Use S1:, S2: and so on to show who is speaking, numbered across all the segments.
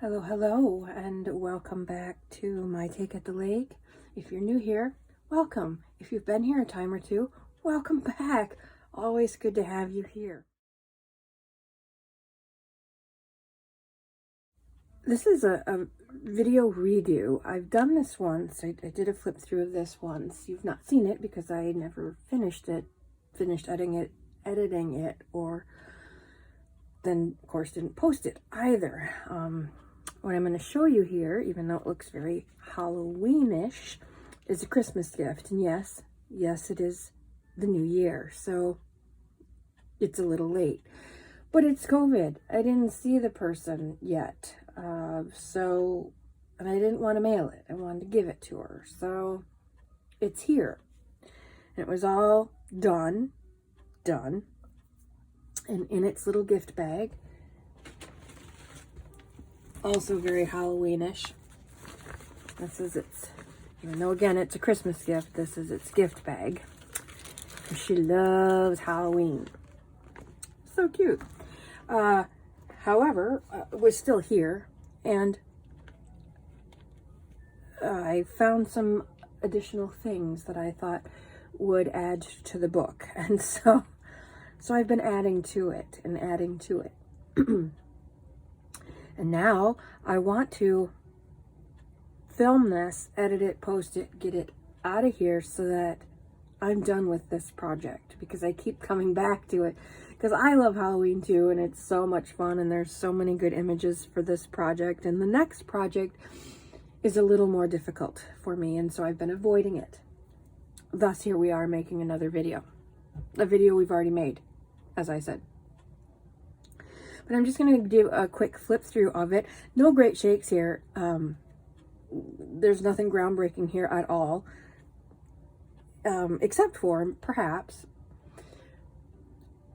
S1: Hello, hello, and welcome back to My Take at the Lake. If you're new here, welcome. If you've been here a time or two, welcome back. Always good to have you here. This is a video redo. I've done this once. I did a flip through of this once. You've not seen it because I never finished editing it, or then, of course, didn't post it either. What I'm going to show you here, even though it looks very Halloweenish, is a Christmas gift. And yes, it is the new year, so it's a little late. But it's COVID. I didn't see the person yet, and I didn't want to mail it. I wanted to give it to her, so it's here. And it was all done, and in its little gift bag. Also very Halloweenish. This is its, even though again it's a Christmas gift, this is its gift bag. She loves Halloween. So cute. However, it was still here, and I found some additional things that I thought would add to the book. And so I've been adding to it and adding to it. And now I want to film this, edit it, post it, get it out of here so that I'm done with this project, because I keep coming back to it because I love Halloween too, and it's so much fun, and there's so many good images for this project. And the next project is a little more difficult for me, and so I've been avoiding it. Thus, here we are making another video. A video we've already made, as I said. But I'm just going to do a quick flip through of it. No great shakes here. There's nothing groundbreaking here at all. Except for, perhaps,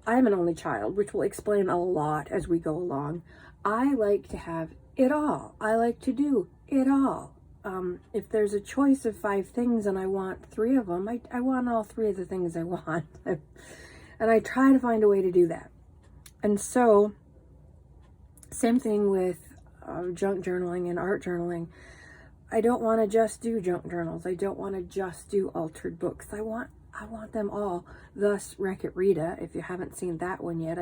S1: I'm an only child, which will explain a lot as we go along. I like to have it all. I like to do it all. If there's a choice of 5 things and I want 3 of them, I want all 3 of the things I want. And I try to find a way to do that. And so, same thing with junk journaling and art journaling. I don't want to just do junk journals. I don't want to just do altered books. I want them all. Thus, Wreck-It Rita. If you haven't seen that one yet,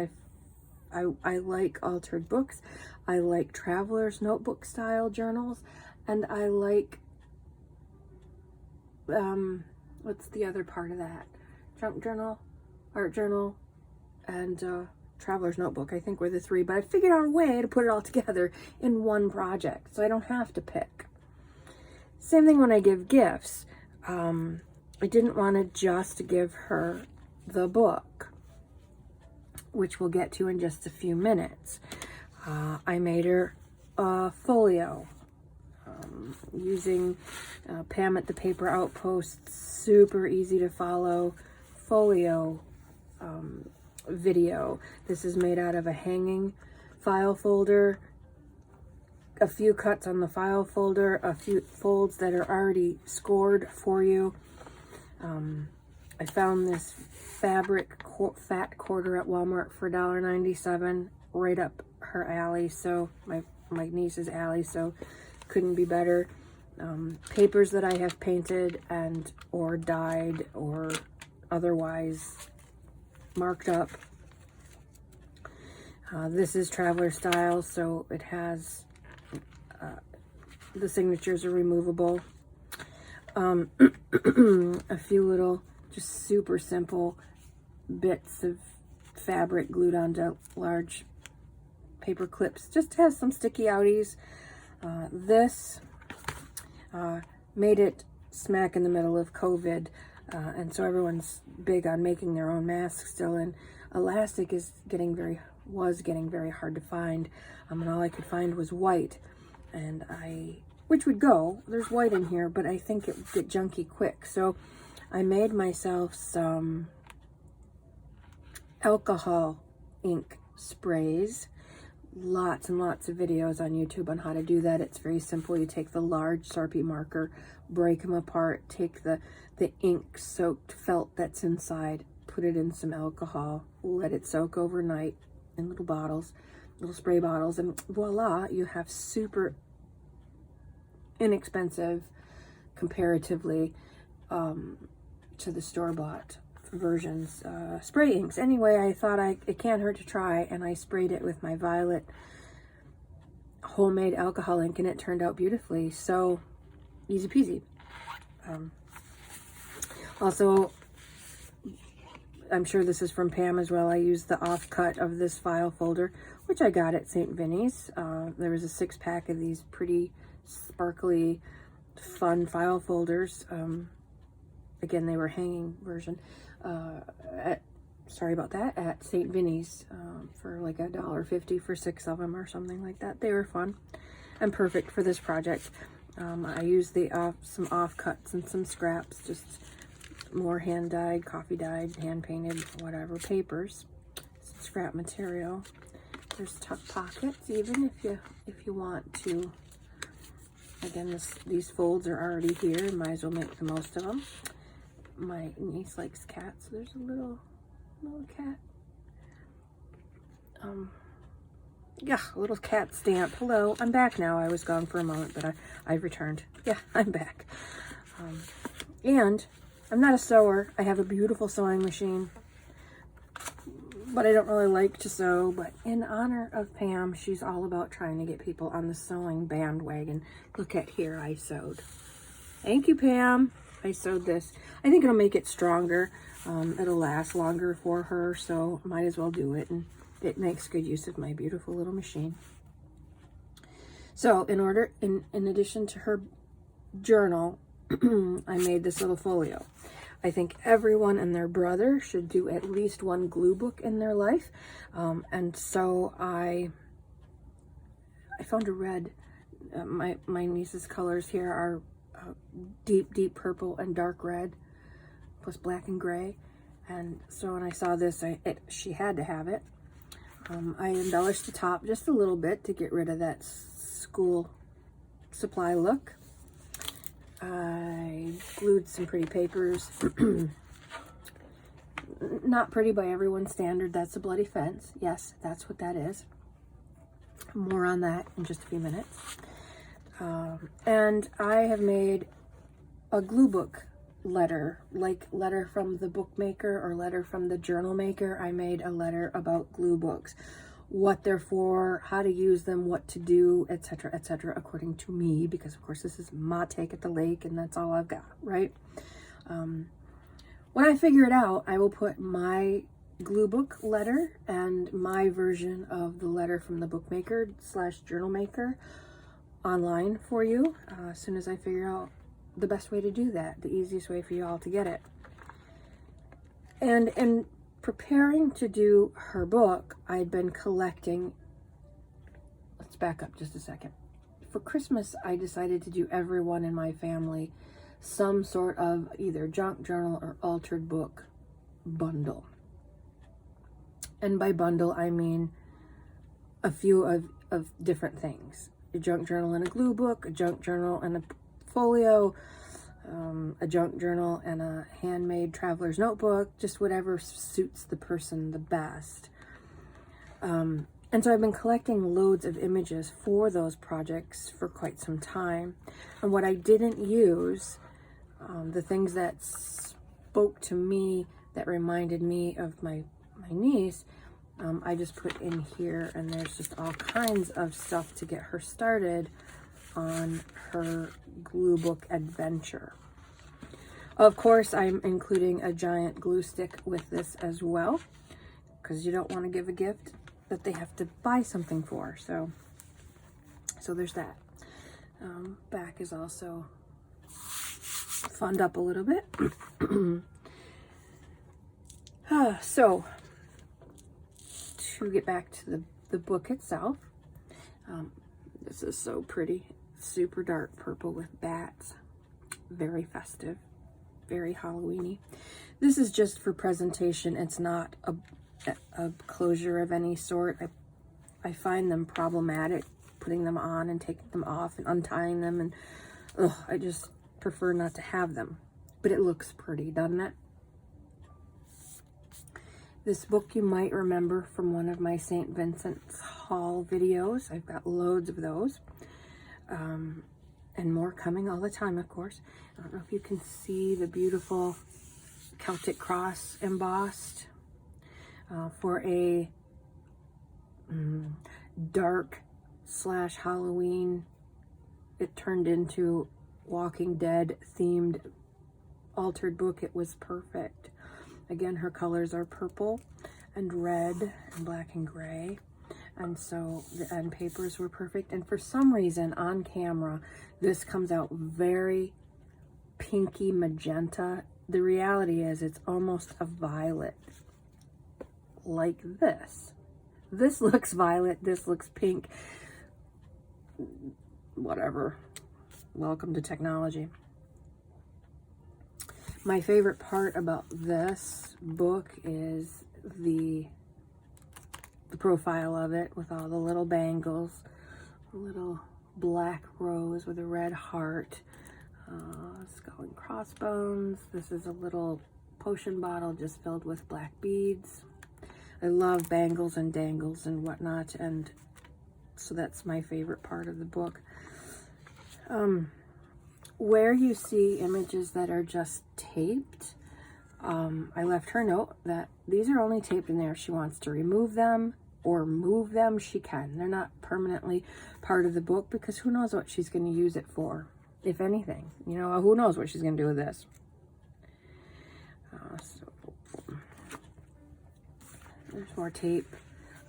S1: I like altered books. I like traveler's notebook style journals, and I like what's the other part of that? Junk journal, art journal, and traveler's notebook, I think, were the 3, but I figured out a way to put it all together in one project, so I don't have to pick. Same thing when I give gifts. I didn't want to just give her the book, which we'll get to in just a few minutes. I made her a folio using Pam at the Paper Outpost, super easy to follow folio video. This is made out of a hanging file folder, a few cuts on the file folder, a few folds that are already scored for you. I found this fabric fat quarter at Walmart for $1.97, right up her alley, so my niece's alley, so couldn't be better. Papers that I have painted and or dyed or otherwise marked up. This is traveler style, so it has the signatures are removable. A few little, just super simple bits of fabric glued onto large paper clips. Just has some sticky outies. This made it smack in the middle of COVID, and so everyone's big on making their own masks still, and elastic was getting very hard to find, and all I could find was white, and which would go, there's white in here, but I think it would get junky quick, so I made myself some alcohol ink sprays. Lots and lots of videos on YouTube on how to do that. It's very simple. You take the large Sharpie marker, break them apart, take the ink soaked felt that's inside, put it in some alcohol, let it soak overnight in little bottles, little spray bottles, and voila, you have super inexpensive, comparatively, to the store-bought versions, spray inks. Anyway, I thought it can't hurt to try, and I sprayed it with my Violet homemade alcohol ink, and it turned out beautifully. So easy peasy. Also, I'm sure this is from Pam as well. I used the offcut of this file folder, which I got at St. Vinny's. There was a 6-pack of these pretty sparkly, fun file folders. Again, they were hanging version. Sorry about that, at St. Vinny's for like $1.50 for 6 of them or something like that. They were fun and perfect for this project. I used some offcuts and some scraps, just more hand-dyed, coffee-dyed, hand-painted, whatever, papers, some scrap material. There's tuck pockets, even if you want to. Again, these folds are already here. Might as well make the most of them. My niece likes cats, so there's a little cat. Yeah, a little cat stamp. Hello, I'm back now. I was gone for a moment, but I've returned. Yeah, I'm back. And I'm not a sewer. I have a beautiful sewing machine, but I don't really like to sew. But in honor of Pam, she's all about trying to get people on the sewing bandwagon. Look at here, I sewed. Thank you, Pam. I sewed this. I think it'll make it stronger. It'll last longer for her, so might as well do it. And it makes good use of my beautiful little machine. So in addition to her journal, I made this little folio. I think everyone and their brother should do at least one glue book in their life. And so I found a red. My niece's colors here are deep purple and dark red, plus black and gray. And so when I saw this, she had to have it. I embellished the top just a little bit to get rid of that school supply look. I glued some pretty papers. Not pretty by everyone's standard. That's a bloody fence. Yes, that's what that is. More on that in just a few minutes. And I have made a glue book letter, like letter from the bookmaker or letter from the journal maker. I made a letter about glue books, what they're for, how to use them, what to do, etc., according to me, because of course this is my take at the lake and that's all I've got, right? When I figure it out, I will put my glue book letter and my version of the letter from the bookmaker / journal maker online for you as soon as I figure out the best way to do that, the easiest way for you all to get it. And in preparing to do her book, I'd been collecting. Let's back up just a second. For Christmas, I decided to do everyone in my family some sort of either junk journal or altered book bundle. And by bundle, I mean a few of different things. A junk journal and a glue book, a junk journal and a folio, a junk journal and a handmade traveler's notebook, just whatever suits the person the best. And so I've been collecting loads of images for those projects for quite some time. And what I didn't use, the things that spoke to me, that reminded me of my niece, I just put in here, and there's just all kinds of stuff to get her started on her glue book adventure. Of course, I'm including a giant glue stick with this as well, because you don't want to give a gift that they have to buy something for. So there's that. Back is also funned up a little bit. So to get back to the book itself, this is so pretty. Super dark purple with bats. Very festive. Very Halloween-y. This is just for presentation. It's not a closure of any sort. I find them problematic, putting them on and taking them off and untying them, and I just prefer not to have them. But it looks pretty, doesn't it? This book you might remember from one of my St. Vincent's Hall videos. I've got loads of those. And more coming all the time, of course. I don't know if you can see the beautiful Celtic cross embossed for a dark / Halloween. It turned into Walking Dead themed altered book. It was perfect. Again, her colors are purple and red and black and gray. And so the end papers were perfect. And for some reason on camera, this comes out very pinky magenta. The reality is it's almost a violet, like this. This looks violet, this looks pink. Whatever. Welcome to technology. My favorite part about this book is the profile of it with all the little bangles, a little black rose with a red heart, skull and crossbones. This is a little potion bottle just filled with black beads. I love bangles and dangles and whatnot, and so that's my favorite part of the book. Where you see images that are just taped, I left her note that these are only taped in there. If she wants to remove them or move them, she can. They're not permanently part of the book because who knows what she's going to use it for, if anything. You know, who knows what she's going to do with this. So there's more tape.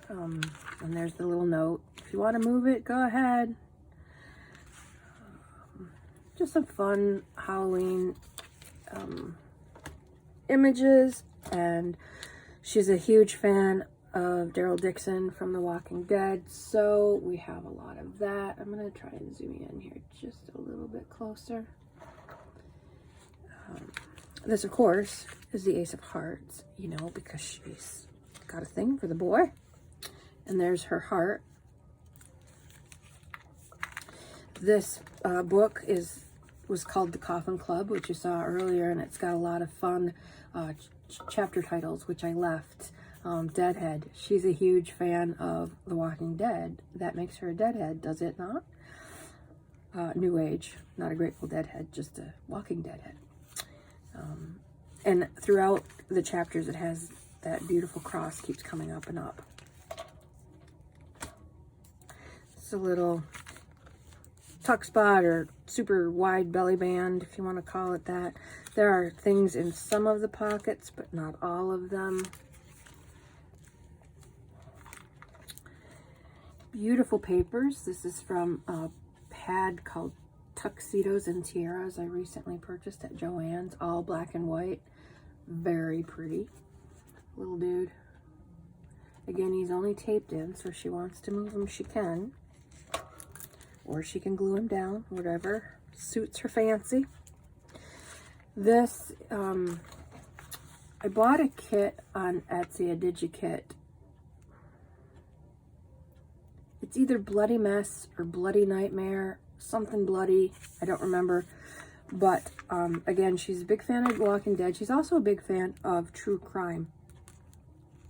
S1: And there's the little note. If you want to move it, go ahead. Just some fun Halloween images, and she's a huge fan of Daryl Dixon from The Walking Dead, so we have a lot of that. I'm going to try and zoom in here just a little bit closer. This, of course, is the Ace of Hearts, you know, because she's got a thing for the boy. And there's her heart. This book was called The Coffin Club, which you saw earlier, and it's got a lot of fun chapter titles, which I left. Deadhead. She's a huge fan of The Walking Dead. That makes her a Deadhead, does it not? New Age, not a Grateful Deadhead, just a Walking Deadhead. And throughout the chapters, it has that beautiful cross keeps coming up and up. It's a little tuck spot or super wide belly band, if you want to call it that. There are things in some of the pockets, but not all of them. Beautiful papers. This is from a pad called Tuxedos and Tiaras I recently purchased at Joann's. All black and white. Very pretty. Little dude. Again, he's only taped in, so if she wants to move him, she can. Or she can glue him down, whatever suits her fancy. This, I bought a kit on Etsy, a DigiKit. It's either Bloody Mess or Bloody Nightmare, something bloody, I don't remember. But, again, she's a big fan of Walking Dead. She's also a big fan of true crime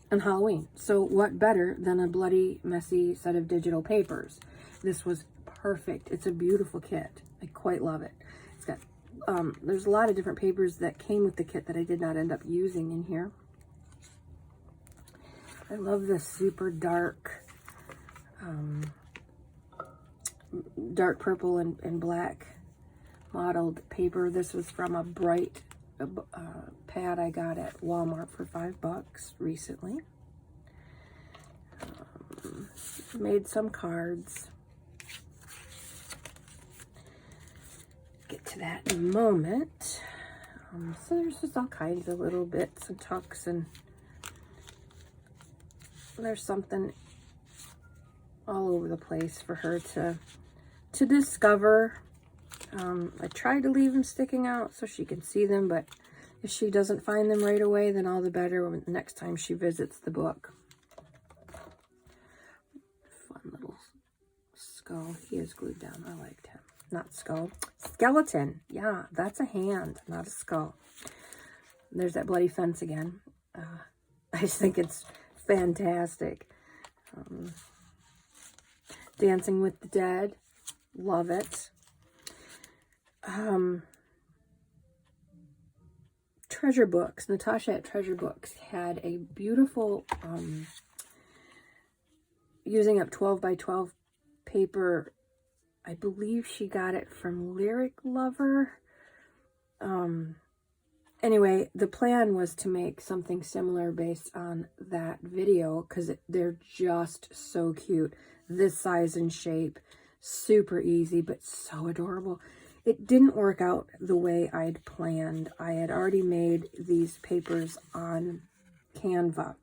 S1: and Halloween. So what better than a bloody, messy set of digital papers? This was perfect. It's a beautiful kit. I quite love it. It's got, there's a lot of different papers that came with the kit that I did not end up using in here. I love this super dark, dark purple and black mottled paper. This was from a bright pad I got at Walmart for $5 recently. Made some cards. Get to that in a moment. So there's just all kinds of little bits and tucks, and there's something all over the place for her to discover. I tried to leave them sticking out so she can see them, but if she doesn't find them right away, then all the better next time she visits the book. Fun little skull. He is glued down. I liked him. Not skull. Skeleton. Yeah, that's a hand, not a skull. There's that bloody fence again. I just think it's fantastic. Dancing with the Dead, love it. Treasure Books, Natasha at Treasure Books had a beautiful, using up 12 by 12 paper. I believe she got it from Lyric Lover. Anyway, the plan was to make something similar based on that video, because they're just so cute. This size and shape, super easy, but so adorable. It didn't work out the way I'd planned. I had already made these papers on Canva,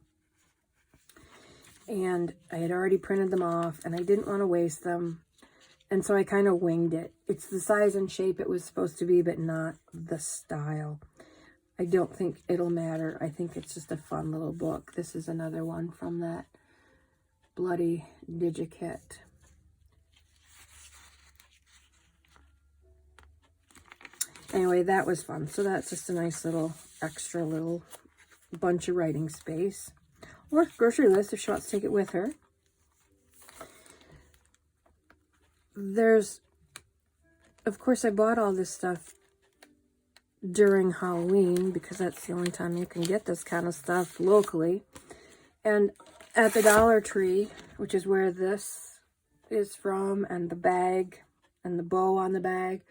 S1: and I had already printed them off, and I didn't want to waste them. And so I kind of winged it. It's the size and shape it was supposed to be, but not the style. I don't think it'll matter. I think it's just a fun little book. This is another one from that Bloody Digikit. Anyway, that was fun. So that's just a nice little extra little bunch of writing space. Or grocery list if she wants to take it with her. There's, of course, I bought all this stuff during Halloween because that's the only time you can get this kind of stuff locally. And at the Dollar Tree, which is where this is from, and the bag and the bow on the bag,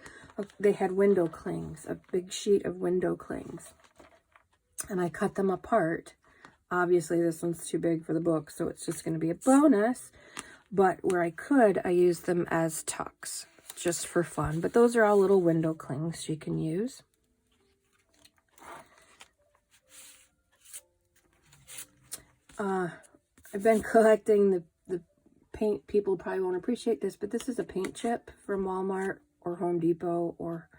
S1: they had window clings, a big sheet of window clings. And I cut them apart. Obviously, this one's too big for the book, so it's just going to be a bonus. But where I could, I used them as tucks, just for fun. But those are all little window clings you can use. I've been collecting the paint. People probably won't appreciate this, but this is a paint chip from Walmart or Home Depot or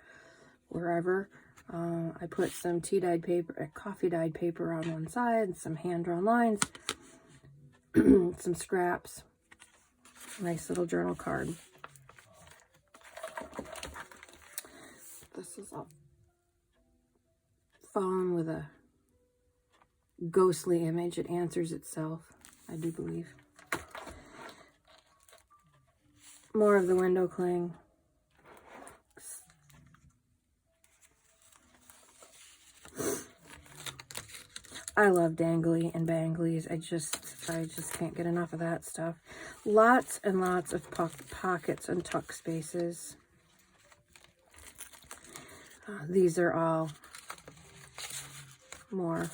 S1: wherever. I put some tea-dyed paper, coffee-dyed paper on one side, some hand-drawn lines, some scraps. Nice little journal card. This is a phone with a ghostly image. It answers itself, I do believe. More of the window cling. I love dangly and banglies. I just can't get enough of that stuff. Lots and lots of pockets and tuck spaces. These are all more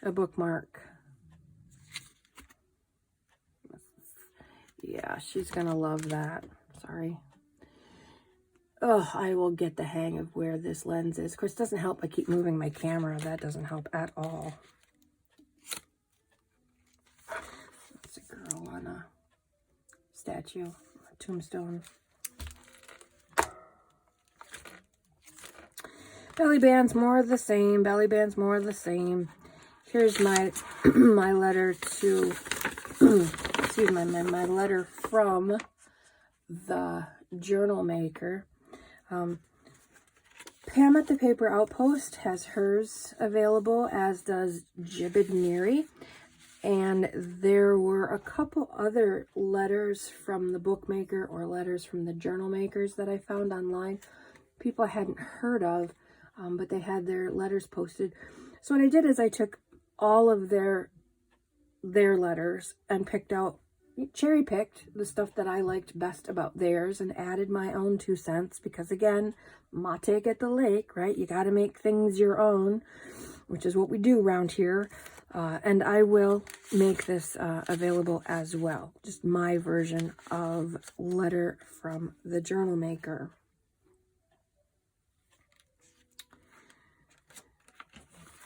S1: a bookmark. Yeah, she's gonna love that. Sorry. Oh, I will get the hang of where this lens is. Of course, it doesn't help I keep moving my camera. That doesn't help at all. It's a girl on a statue, a tombstone. Belly bands, more of the same. Belly bands, more of the same. Here's my my letter to, excuse me, my letter from the journal maker. Pam at the Paper Outpost has hers available, as does Jibbid Miri. And there were a couple other letters from the bookmaker or letters from the journal makers that I found online. People I hadn't heard of, but they had their letters posted. So what I did is I took all of their letters and cherry-picked the stuff that I liked best about theirs and added my own 2 cents, because again, mytakeatthelake, right? You got to make things your own, which is what we do around here. And I will make this available as well. Just my version of letter from the journal maker.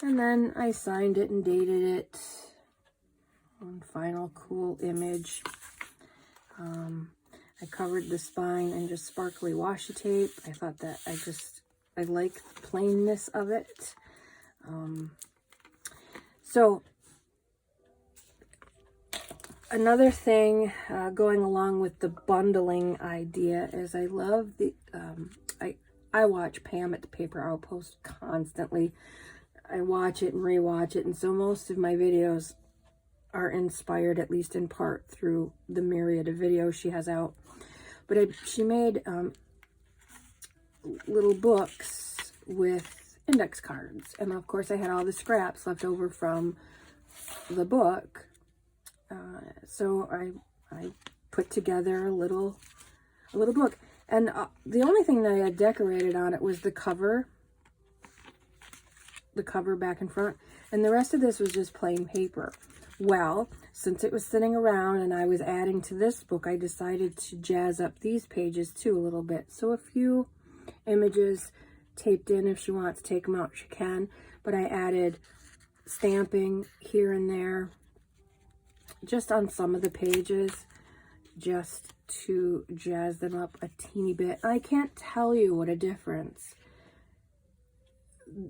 S1: And then I signed it and dated it. One final cool image. I covered the spine in just sparkly washi tape. I thought that I like the plainness of it. So another thing going along with the bundling idea is I love the, I watch Pam at the Paper Outpost constantly. I watch it and rewatch it, and so most of my videos are inspired, at least in part, through the myriad of videos she has out. But she made little books with index cards, and of course I had all the scraps left over from the book, so I put together a little book, and the only thing that I had decorated on it was the cover back and front, and the rest of this was just plain paper. Well, since it was sitting around and I was adding to this book, I decided to jazz up these pages too a little bit. So a few images taped in. If she wants to take them out, she can, but I added stamping here and there just on some of the pages, just to jazz them up a teeny bit. I can't tell you what a difference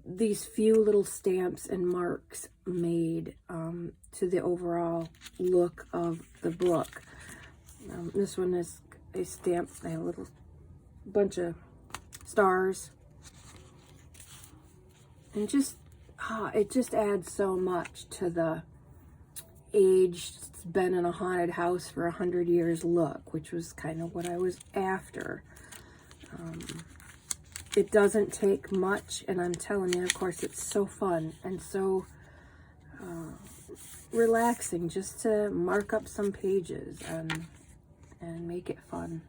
S1: these few little stamps and marks made to the overall look of the book. This one is a stamp, a little bunch of stars, and just it just adds so much to the aged, it's been in a haunted house for 100 years look, which was kind of what I was after. It doesn't take much, and I'm telling you, of course, it's so fun and so relaxing just to mark up some pages and make it fun.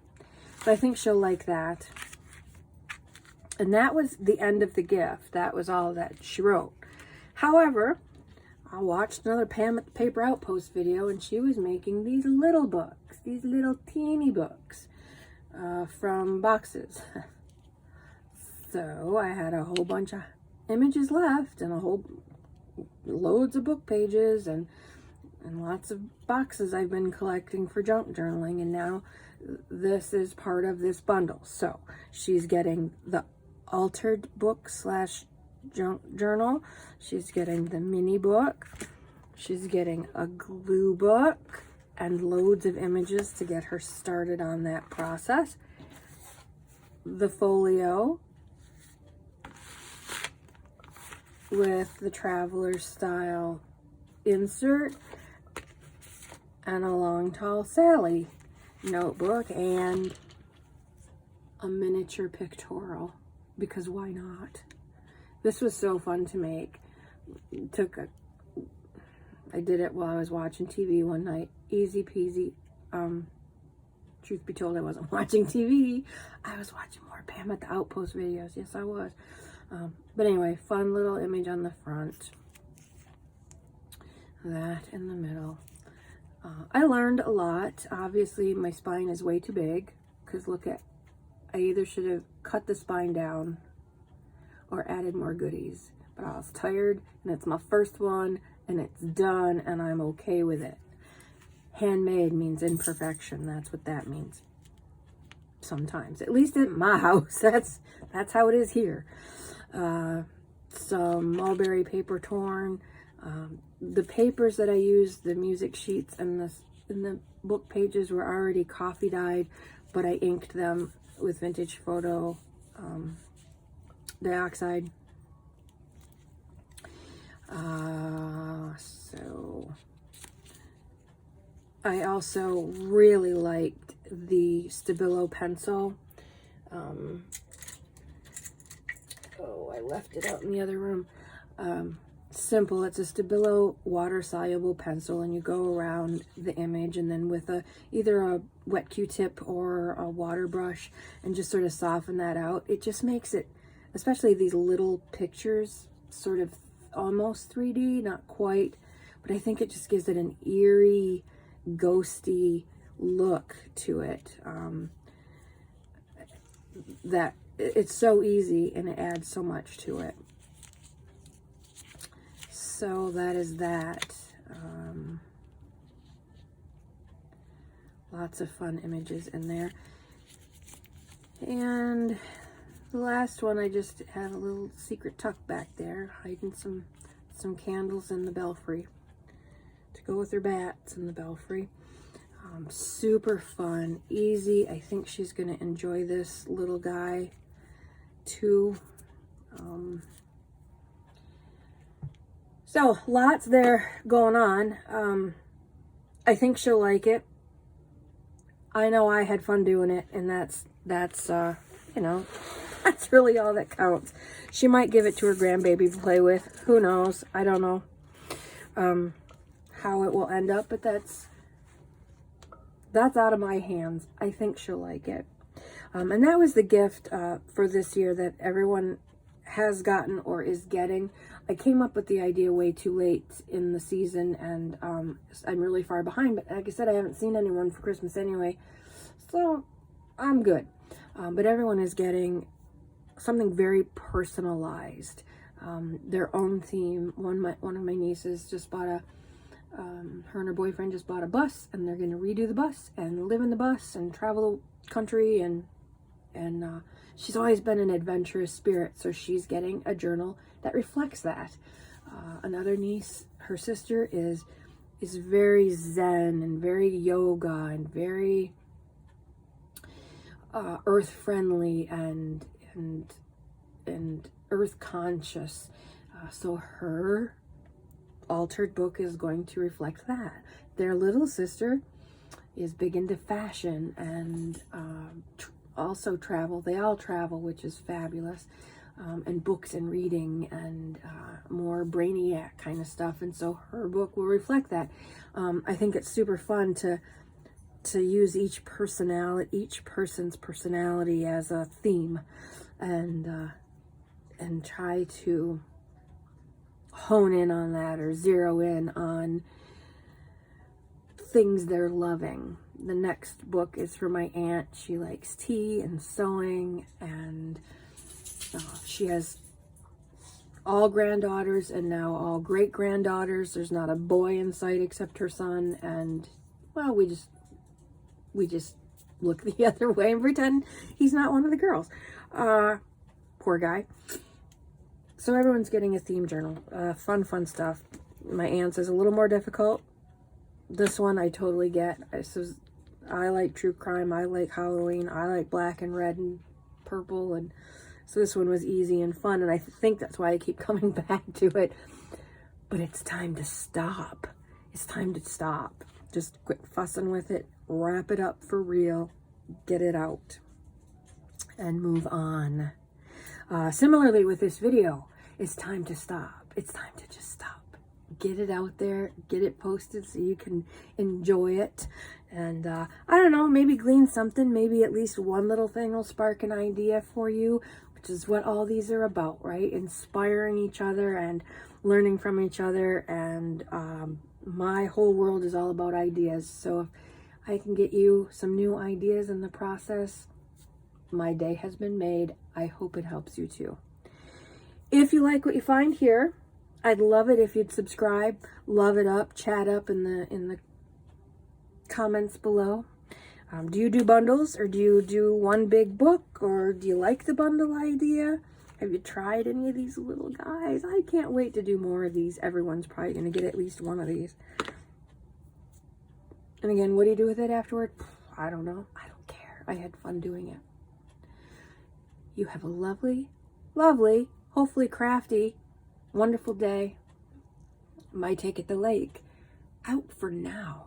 S1: So I think she'll like that. And that was the end of the gift. That was all that she wrote. However, I watched another Pam at the Paper Outpost video, and she was making these little books, these little teeny books from boxes. So I had a whole bunch of images left, and loads of book pages, and lots of boxes I've been collecting for junk journaling, and now this is part of this bundle. So she's getting the altered book / junk journal, she's getting the mini book, she's getting a glue book, and loads of images to get her started on that process, the folio with the traveler style insert, and a Long Tall Sally notebook, and a miniature pictorial, because why not? This was so fun to make. I did it while I was watching TV one night. Easy peasy. Truth be told, I wasn't watching TV. I was watching more Pam at the Outpost videos. Yes, I was. But anyway, fun little image on the front. That in the middle. I learned a lot. Obviously, my spine is way too big, because look at, I either should have cut the spine down or added more goodies. But I was tired, and it's my first one, and it's done, and I'm okay with it. Handmade means imperfection. That's what that means. Sometimes, at least at my house, that's how it is here. Some mulberry paper torn. The papers that I used, the music sheets and the book pages, were already coffee dyed, but I inked them with vintage photo dioxide. So I also really liked the Stabilo pencil. Oh, I left it out in the other room. Simple. It's a Stabilo water-soluble pencil, and you go around the image, and then with either a wet Q-tip or a water brush, and just sort of soften that out. It just makes it, especially these little pictures, sort of almost 3D, not quite, but I think it just gives it an eerie, ghosty look to it. That it's so easy, and it adds so much to it. So that is that. Lots of fun images in there. And the last one, I just have a little secret tuck back there, hiding some candles in the belfry to go with her bats in the belfry. Super fun, easy. I think she's going to enjoy this little guy too. So lots there going on. I think she'll like it. I know I had fun doing it, and that's you know, that's really all that counts. She might give it to her grandbaby to play with. Who knows? I don't know how it will end up, but that's out of my hands. I think she'll like it. And that was the gift for this year that everyone has gotten or is getting. I came up with the idea way too late in the season, and I'm really far behind. But like I said, I haven't seen anyone for Christmas anyway, so I'm good. But everyone is getting something very personalized, their own theme. One of my nieces just bought her and her boyfriend just bought a bus, and they're going to redo the bus and live in the bus and travel the country, and she's always been an adventurous spirit, so she's getting a journal that reflects that. Another niece, her sister, is very zen and very yoga and very earth friendly and earth conscious. So her altered book is going to reflect that. Their little sister is big into fashion and also travel. They all travel, which is fabulous. And books and reading and more brainiac kind of stuff. And so her book will reflect that. I think it's super fun to use each person's personality as a theme, and try to hone in on that or zero in on things they're loving. The next book is for my aunt. She likes tea and sewing, and she has all granddaughters and now all great granddaughters. There's not a boy in sight except her son, and well, we just look the other way and pretend he's not one of the girls. Poor guy. So everyone's getting a theme journal. Fun stuff. My aunt's is a little more difficult. This one I totally get. I like true crime. I like Halloween. I like black and red and purple, and so this one was easy and fun, and I think that's why I keep coming back to it. But it's time to stop. It's time to stop. Just quit fussing with it. Wrap it up for real. Get it out. And move on. Similarly with this video, it's time to stop. It's time to just stop. Get it out there. Get it posted so you can enjoy it. And I don't know, maybe glean something. Maybe at least one little thing will spark an idea for you, which is what all these are about, right? Inspiring each other and learning from each other. And my whole world is all about ideas. So if I can get you some new ideas in the process, my day has been made. I hope it helps you too. If you like what you find here, I'd love it if you'd subscribe, love it up, chat up in the comments below. Do you do bundles, or do you do one big book, or do you like the bundle idea? Have you tried any of these little guys? I can't wait to do more of these. Everyone's probably going to get at least one of these. And again, what do you do with it afterward? I don't know. I don't care. I had fun doing it. You have a lovely, lovely, hopefully crafty, wonderful day. My Take at the Lake out for now.